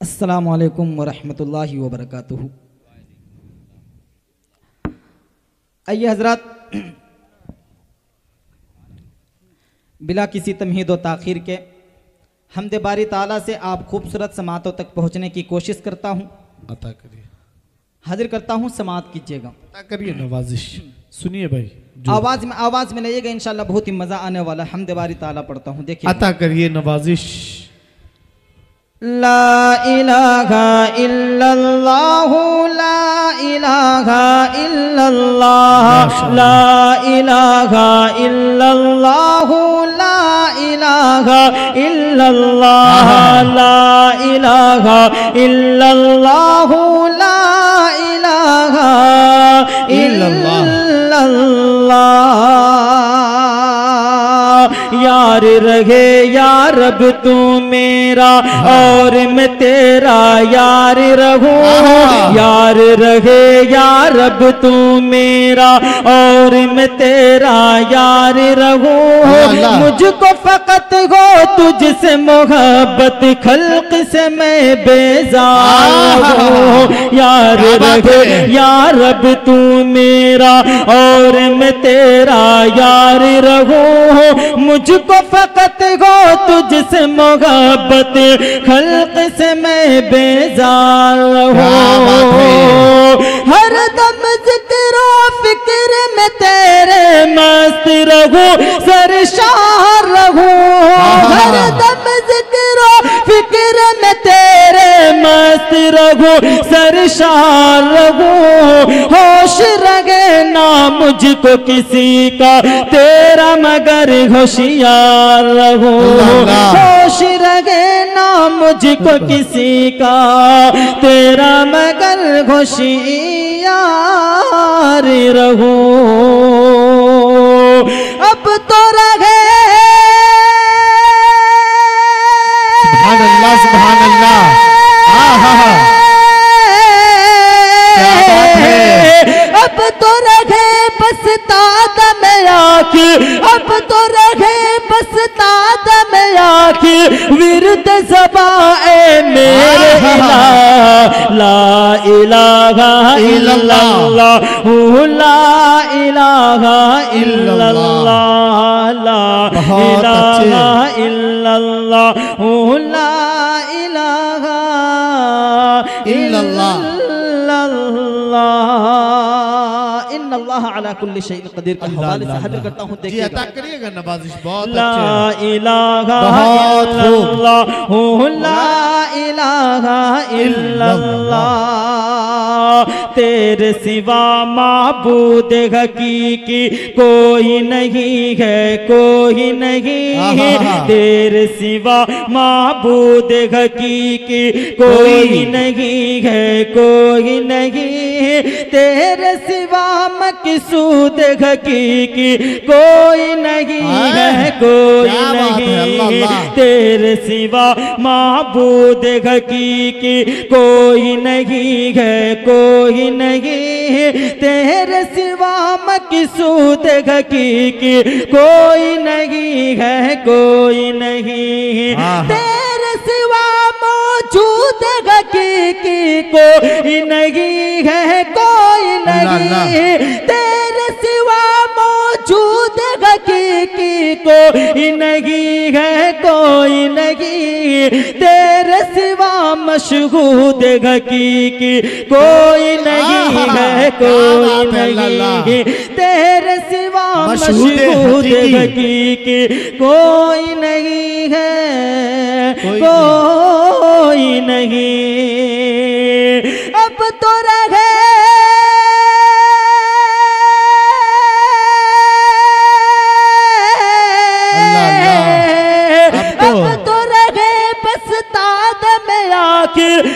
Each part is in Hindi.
अस्सलामु अलैकुम वरहमतुल्लाहि वबरकातुहू। आइए हजरात, बिला किसी तमहीद व ताख़ीर के हम्द बारी ताला से आप खूबसूरत समातों तक पहुँचने की कोशिश करता हूँ। अता करिए, हाजिर करता हूँ, समात कीजिएगा। अता करिए नवाजिश। सुनिए भाई, आवाज़ में लाइएगा, इंशाल्लाह बहुत ही मज़ा आने वाला। हम्द बारी ताला पढ़ता हूँ, देखिए। अता करिए नवाजिश। ला इलाहा इल्लल्लाहु ला इलाहा इल्लल्लाह ला इलाहा इल्लल्लाहु ला इलाहा इल्लल्लाह ला इलाहा इल्लल्लाहु ला इलाहा इल्लल्लाह। यार रहे यार अब तू मेरा और मैं तेरा यार रहूं। यार रहे यार अब तू मेरा और मैं तेरा यार रहूं। मुझको फकत हो तुझसे मोहब्बत, खल्क से मैं बेजार हूँ। यार रहे यार अब तू मेरा और मैं तेरा यार रहूं। मुझको फकत हो तुझसे मोहब्बत, खल्क से मैं बेजार हूँ। हर दम जिक्र फिक्र में तेरे मस्त रहूं, सरशार रहूं। हर दम जिक्र फिक्र में तेरे मस्त रहूं, सरशार रहूं। होश रहे ना मुझको किसी का तेरा मगर होशियार रहूं। होश रहे ना मुझको किसी का तेरा मगर होशियार रहूं। अब तो रहे सुभान अल्लाह, सुभान अल्लाह। अब तो रहे बस तादा में आके, अब तो रहे बस तादा में आके विरद ज़बाए मेरे इलाह। ला इलाहा इल्लल्लाह ला इलाहा इल्लल्लाह ला इलाहा इल्लल्लाह ला इलाहा इल्लल्लाह। इन्नल्लाह अला कुल्ली शैइन कदीर के हवाले से हाजिर करता हूँ, देखिएगा। अता करिएगा नवाजिश, बहुत ला इलाहा इल्लल्लाह ला इलाहा इल्लल्लाह। तेरे सिवा माबूद हकीकी कोई नहीं है, कोई नहीं है। तेरे सिवा माबूद हकीकी कोई नहीं है, कोई नहीं है। तेरे सिवा मकसूद हकीकी कोई नहीं है, कोई नहीं है। तेरे सिवा माबूद हकीकी कोई नहीं है, कोई नहीं है। तेरे सिवा मकसूद हकीकी कोई नहीं है, कोई नहीं है। तेरे सिवा मौजूद हकीकी कोई नहीं है, कोई नहीं है। तेरे सिवा मौजूद हकीकी कोई नहीं है, कोई नहीं। तेरे सिवा मशहूद हकीकी कोई नहीं है, कोई नहीं। तेरे सिवा मशहूद हकीकी कोई नहीं है, कोई नहीं। अब तो रहे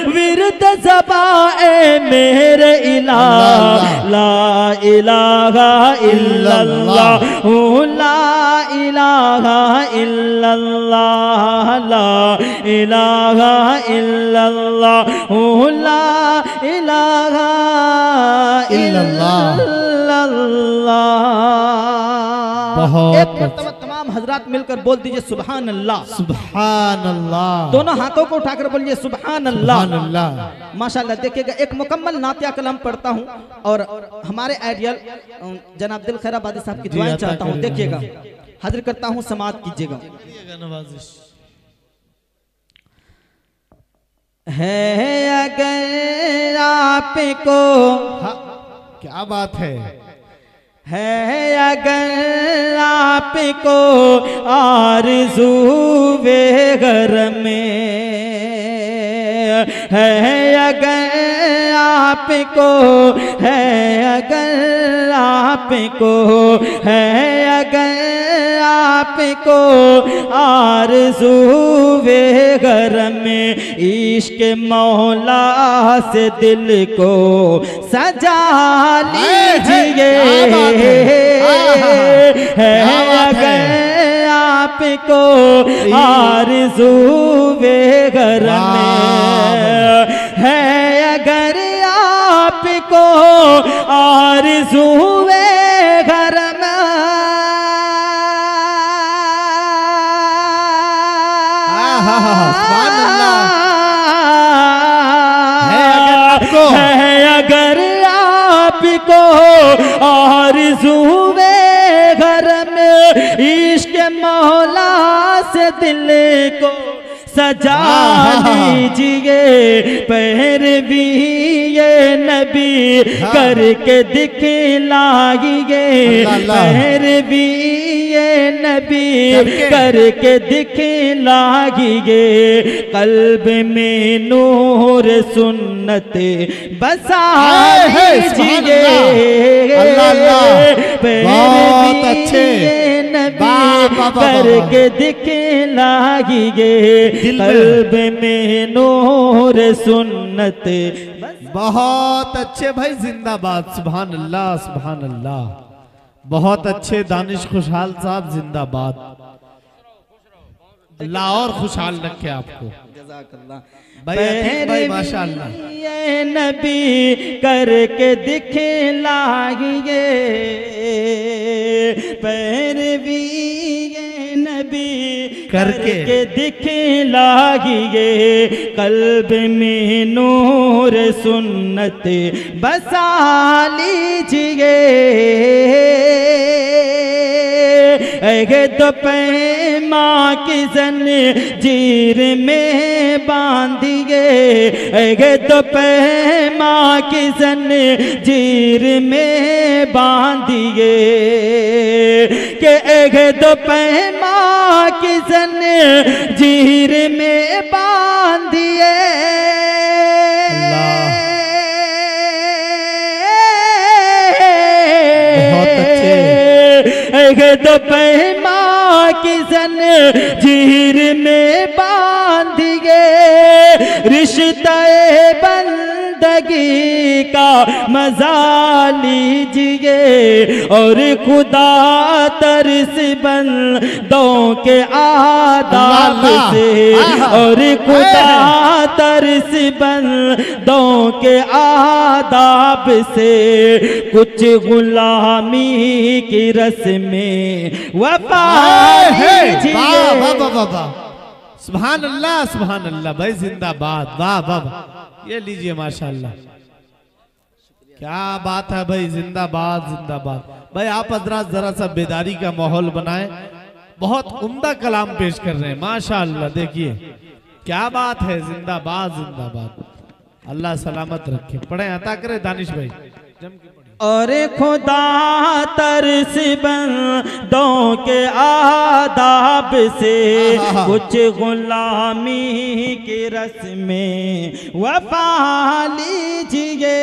विरद ज़बाए मेरे इलाह। ला इलाहा इल्लल्लाह ला इलाहा इल्लल्लाह ला इलाहा इल्लल्लाह ला इलाहा इल्लल्लाह। बहुत तमाम हज़रात हजरात मिलकर बोल दीजिए सुभान अल्लाह। सुभान अल्लाह। दोनों हाथों को उठाकर बोलिए सुभान अल्लाह। सुभान अल्लाह। माशाल्लाह। देखिएगा एक मुकम्मल नातिया कलाम पढ़ता हूँ और हमारे आइडियल जनाब दिल खैर आबादी साहब की दुआएं चाहता हूँ। देखिएगा, हाजिर करता हूँ, समाअत कीजिएगा। नवाजिश है अगर आपको, क्या बात है अगर आपको आरज़ू बेघर में, है अगर आपको, अगर आपको, अगर आपको आरज़ू बेघर में, इश्क मौला से दिल को सजा लीजिए। है अगर आपको आरज़ू बेघर में, है अगर आपको आरज़ू बेघर में, अगर आपको आरज़ू बेघर में, इश्क मौला से दिल को सजा लीजिए। पैरवी ये नबी करके दिखलाइए, पैरवी ये नबी करके दिखलाइए। कल्ब में नूर सुन्नत बसा लीजिए। पैरवी ये नबी करके दिखलाइए। कल्ब में नूर सुन्नत। बहुत अच्छे भाई, जिंदाबाद। सुभान अल्लाह, सुभान अल्लाह। बहुत अच्छे दानिश खुशहाल साहब, जिंदाबाद। अल्लाह और खुशहाल रखे आपको। भाई माशाअल्लाह। ये नबी करके दिखलाइए, पैरवी ये नबी करके दिखलाइए। कल्ब में नूर सुन्नत बसा लीजिए। तो पैमा की जंजीर में बांधिए, तो पैमा की जंजीर में बांधिए। के तो पैमा की जंजीर में बांधिए। तो पैमा की जंजीर में बांधिए। रिश्ता बंदगी का मजा लीजिए और खुदा तरस बंदों के आदाब से, और खुदा तरस बंदों के आदाब से कुछ गुलामी की रस्में वफा लीजिए। सुभान अल्लाह, सुभान अल्लाह भाई, जिंदाबाद। वाह वाह, ये लीजिए माशाअल्लाह। क्या बात है भाई, जिंदाबाद जिंदाबाद। भाई आप हजरात जरा सा बेदारी का माहौल बनाएं। बहुत उम्दा कलाम पेश कर रहे हैं माशाअल्लाह। देखिए क्या बात है, जिंदाबाद जिंदाबाद। अल्लाह सलामत रखे। पढ़े, अता करे दानिश भाई। और खुदा तरस बंदों के आदाब से कुछ गुलामी की रस्में वफा लीजिए।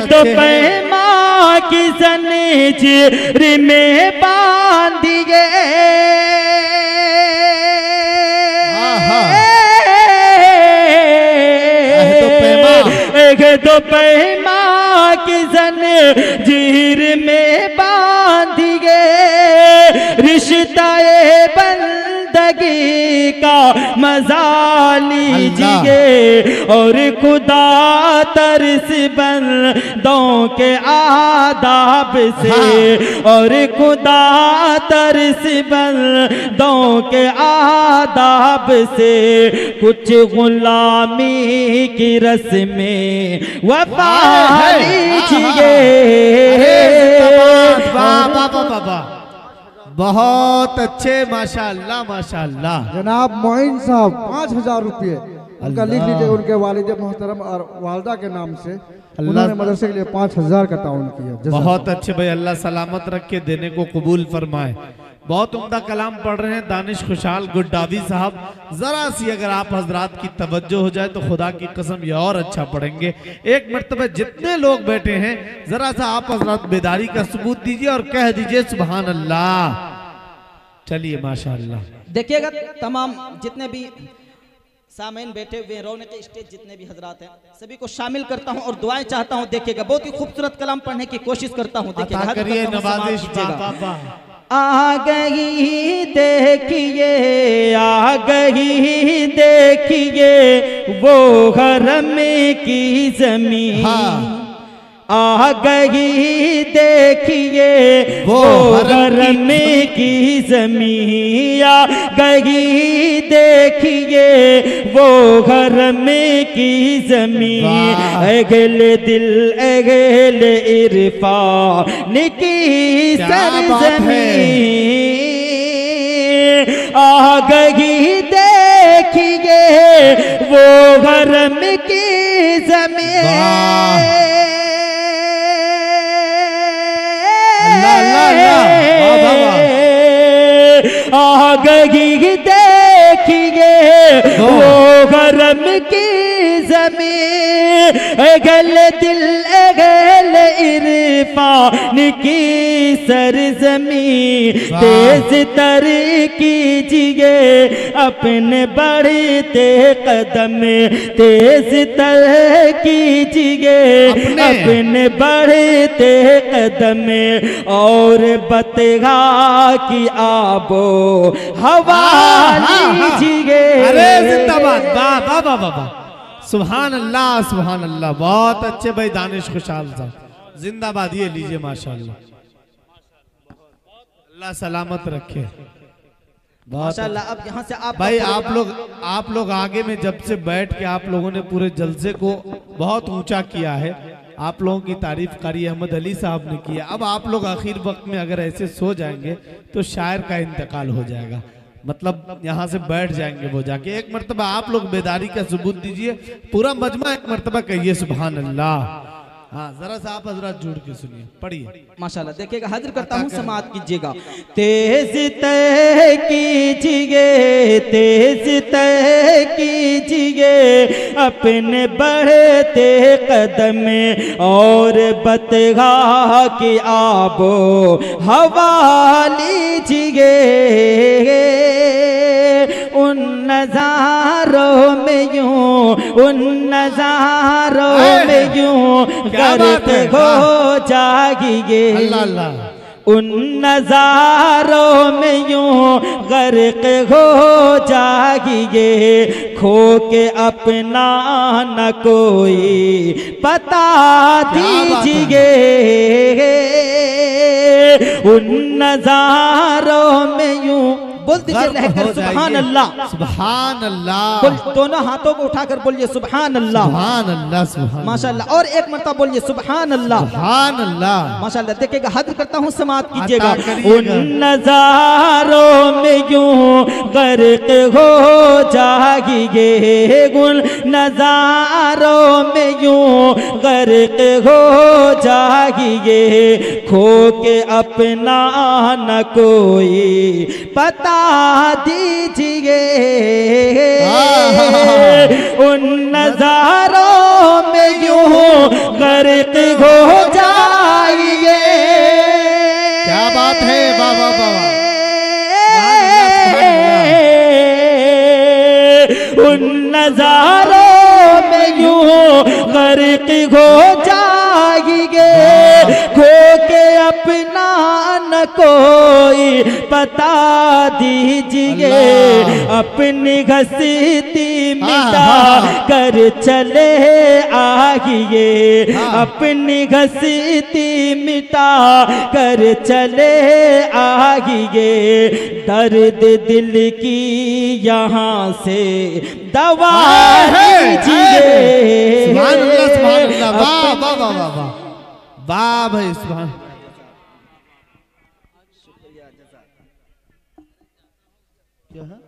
तो पैमा की जंजीर में बांधिए। तो पैमा की जंजीर में बांधिए। रिश्ता बंद जिंदगी का मजा लीजिए और खुदा तरस बंदों के आदाब से और खुदा तरस बंदों के आदाब से कुछ गुलामी की रस्में वफा लीजिए। बहुत अच्छे, माशाअल्लाह माशाअल्लाह। जनाब मोइन साहब 5000 रुपये उनका लिख लीजिए, उनके वालिद मोहतरम और वालदा के नाम से उन्होंने मदरसे के लिए 5000 का ताउन किया। बहुत अच्छे भाई, अल्लाह सलामत रख के देने को कबूल फरमाए। बहुत उम्दा कलाम पढ़ रहे हैं दानिश खुशहाल गुड्डावी साहब। जरा सी अगर आप हजरात की तवज्जो हो जाए तो खुदा की कसम ये और अच्छा पढ़ेंगे। एक मरतबा जितने लोग बैठे हैं जरा सा आप हजरात बेदारी का सबूत दीजिए और कह दीजिए सुभान अल्लाह। चलिए माशाअल्लाह। देखिएगा तमाम जितने भी सामईन बैठे हुए रौनक स्टेज जितने भी हजरात हैं सभी को शामिल करता हूं और दुआएं चाहता हूं। देखिएगा बहुत ही खूबसूरत कलाम पढ़ने की कोशिश करता हूं। देखिएगा आ गई देखिए आ गई देखिए वो हरम की जमीन। आ गई देखिए वो हरम की जमीन। आ गई देखिए वो हरम की जमीन। अगले दिल अगले इरफान की सरजमीन। आ गई देखिए वो हरम की जमीन। आ गई देखिए वो हरम की जमीन। अगल दिल अगल इरफान की सरजमीन। तेज तर कीजिए अपने बढ़ते कदम। तेज तर कीजिए अपने बढ़ते कदम और बतगा की आबो हवा लीजिए। अरे जिंदाबाद, वाह वाह वाह वाह, सुभान अल्लाह सुभान अल्लाह। बहुत अच्छे भाई दानिश खुशहाल साहब, जिंदाबाद। ये लीजिए माशाअल्लाह, अल्लाह सलामत रखे माशाअल्लाह। अब यहाँ से आप भाई आप लोग आगे में जब से बैठ के आप लोगों ने पूरे जलसे को बहुत ऊंचा किया है। आप लोगों की तारीफ कारी अहमद अली साहब ने किया। अब आप लोग आखिर वक्त में अगर ऐसे सो जाएंगे तो शायर का इंतकाल हो जाएगा, मतलब यहाँ से बैठ जाएंगे वो जाके। एक मरतबा आप लोग बेदारी का सबूत दीजिए, पूरा मजमा एक मरतबा कहिए सुभान अल्लाह। हाँ जरा सा आप हजरत जुड़ के सुनिए, पढ़िए माशाल्लाह। देखिएगा हाजिर करता हूँ, समाअत कीजिएगा। तेज तय कीजिए तेज तय कीजिए अपने बढ़ते कदम और बतगा की आबो हवा लीजिए। उन नजारों में यूं उन नजारों में यूं गर्क हो जागिए। अल्लाह अल्लाह। उन नजारों में यूं गर्क हो जागिए। खो के अपना न कोई पता दीजिए। उन नजारों में यूं बोल दीजिए सुभान अल्लाह सुभान अल्लाह। दोनों हाथों को उठाकर बोलिए सुभान अल्लाह सुभान अल्लाह सुभान माशाअल्लाह। और एक मरतबा बोलिए सुभान अल्लाह सुभान अल्लाह माशाअल्लाह। देखिएगा हाजिर करता हूँ, समाअत कीजिएगा। उन नजारों में यूं गर्क हो जागिए। उन नजारों में यूं गर्क हो जागिए। खो के अपना न कोई पता दीजिए। उन नजारों में यूं गर्क हो जाइए। क्या बात है, वाह वाह वाह। उन नजारों में यूं गर्क हो जाइए। खो के अपना न कोई बता दीजिए, अपनी घसीटी मिटा कर चले आइए, अपनी घसीटी मिटा कर चले आइए, दर्द दिल की यहाँ से दवा दीजिए। सुभान अल्लाह, सुभान अल्लाह, वाह वाह वाह वाह वाह वाह भाई, सुभान। क्या है?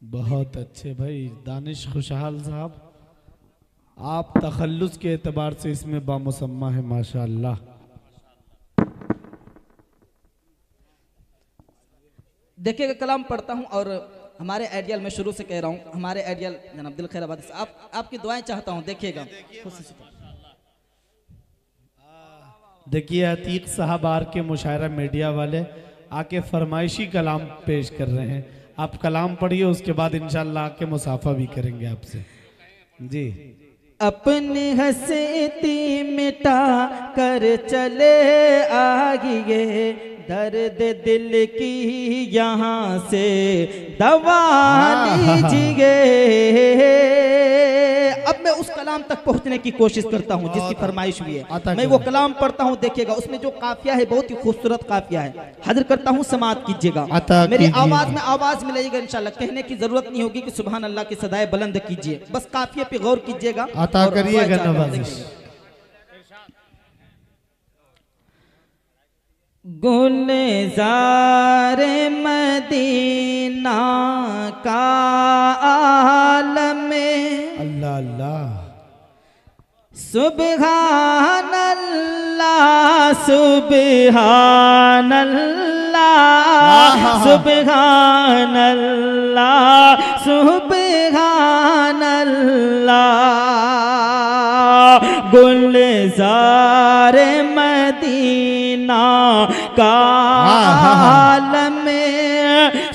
बहुत अच्छे भाई दानिश खुशहाल साहब, आप तखल्लुस के एतबार से इसमें बामुसम्मा है माशाअल्लाह। देखिएगा कलाम पढ़ता हूँ और हमारे आइडियल, मैं शुरू से कह रहा हूँ, हमारे आइडियल जनाब दिल खैर आबादी से आपकी दुआएं चाहता हूँ। देखिएगा देखिए अतीक साहब आर के मुशायरा मीडिया वाले आके फरमाइशी कलाम पेश कर रहे हैं। आप कलाम पढ़िए, उसके बाद इंशाल्लाह आके मुसाफा भी करेंगे आपसे जी। अपनी हंसती मिटा कर चले आइए, दर्द दिल की यहाँ से दवा लीजिए। अब मैं उस कलाम तक पहुंचने की कोशिश करता हूं जिसकी फरमाइश हुई है। मैं वो कलाम पढ़ता हूं, देखिएगा उसमें जो काफिया है बहुत ही खूबसूरत काफिया है। हाजिर करता हूं, समाअत कीजिएगा, मेरी आवाज में आवाज मिलेगा इंशाल्लाह। कहने की जरूरत नहीं होगी कि सुभान अल्लाह की सदाएं बुलंद कीजिए, बस काफिया पे गौर कीजिएगा। अता करिएगा नवाजिश। गुलज़ार मदीना का आलम, अल्लाह अल्लाह, सुबहान अल्लाह सुबहान अल्लाह सुबहान अल्लाह सुबहान अल्लाह। गुलज़ार मदीना का आलम,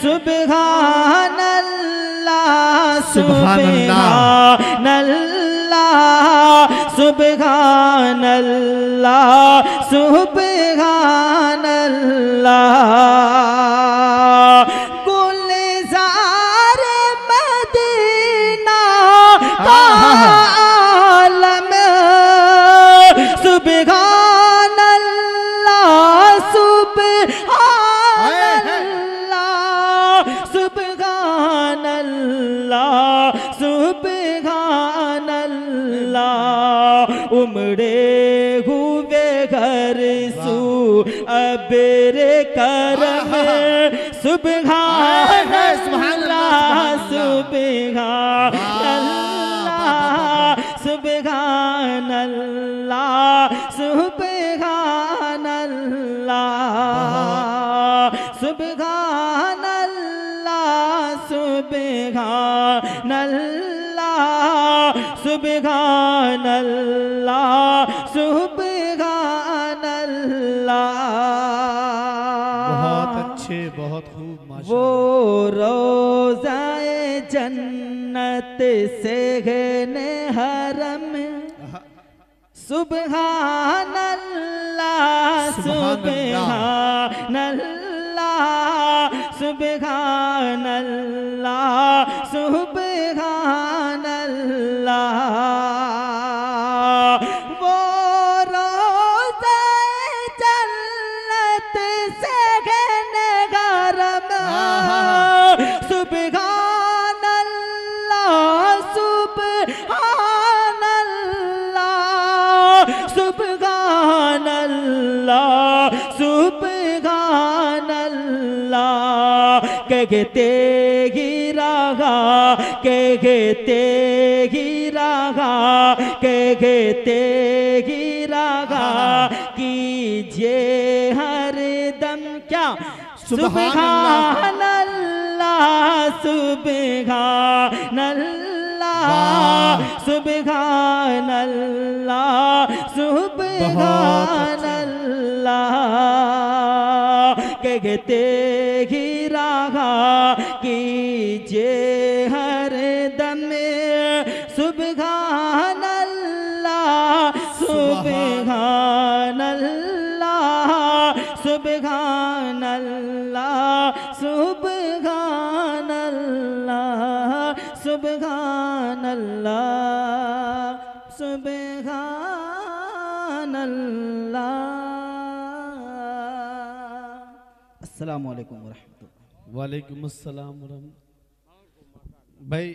सुबहान अल्लाह सुबहान अल्लाह सुबहान अल्लाह सुबहान अल्लाह। गुलज़ार मदीना का आलम, सुबहान अल्लाह सुबहान अल्लाह सुबहान अल्लाह सुबहान अल्लाह। उमड़े हुए घर सू अबेरे करम, सुबहान अल्लाह सुबहान अल्लाह सुबहान अल्लाह सुबहान अल्लाह सुबहान अल्लाह सुबहान अल्लाह सुबहान अल्लाह सुबहान अल्लाह। बहुत अच्छे, बहुत खूब माशाअल्लाह। वो रोज़ाए जन्नत से गने हरम, सुबहान अल्लाह सुबहान अल्लाह सुबहान अल्लाह सुबहान अल्लाह। वो रोज़ाए जन्नत से गने हरम, सुबहान अल्लाह सुबहान अल्लाह सुबहान अल्लाह सुबहान अल्लाह। कहते ही रहा, कहते ही रहा, कहते ही रहा, कीजिए हर दम क्या सुबहान अल्लाह सुबहान अल्लाह सुबहान अल्लाह सुबहान अल्लाह। कहते ही रहा, कीजिए हर दम सुबहान अल्लाह सुबहान अल्लाह सुबहान अल्लाह सुबहान अल्लाह सुबहान अल्लाह। अस्सलामु अलैकुम व रहमतुल्लाह। वालेकुम अस्सलाम। भाई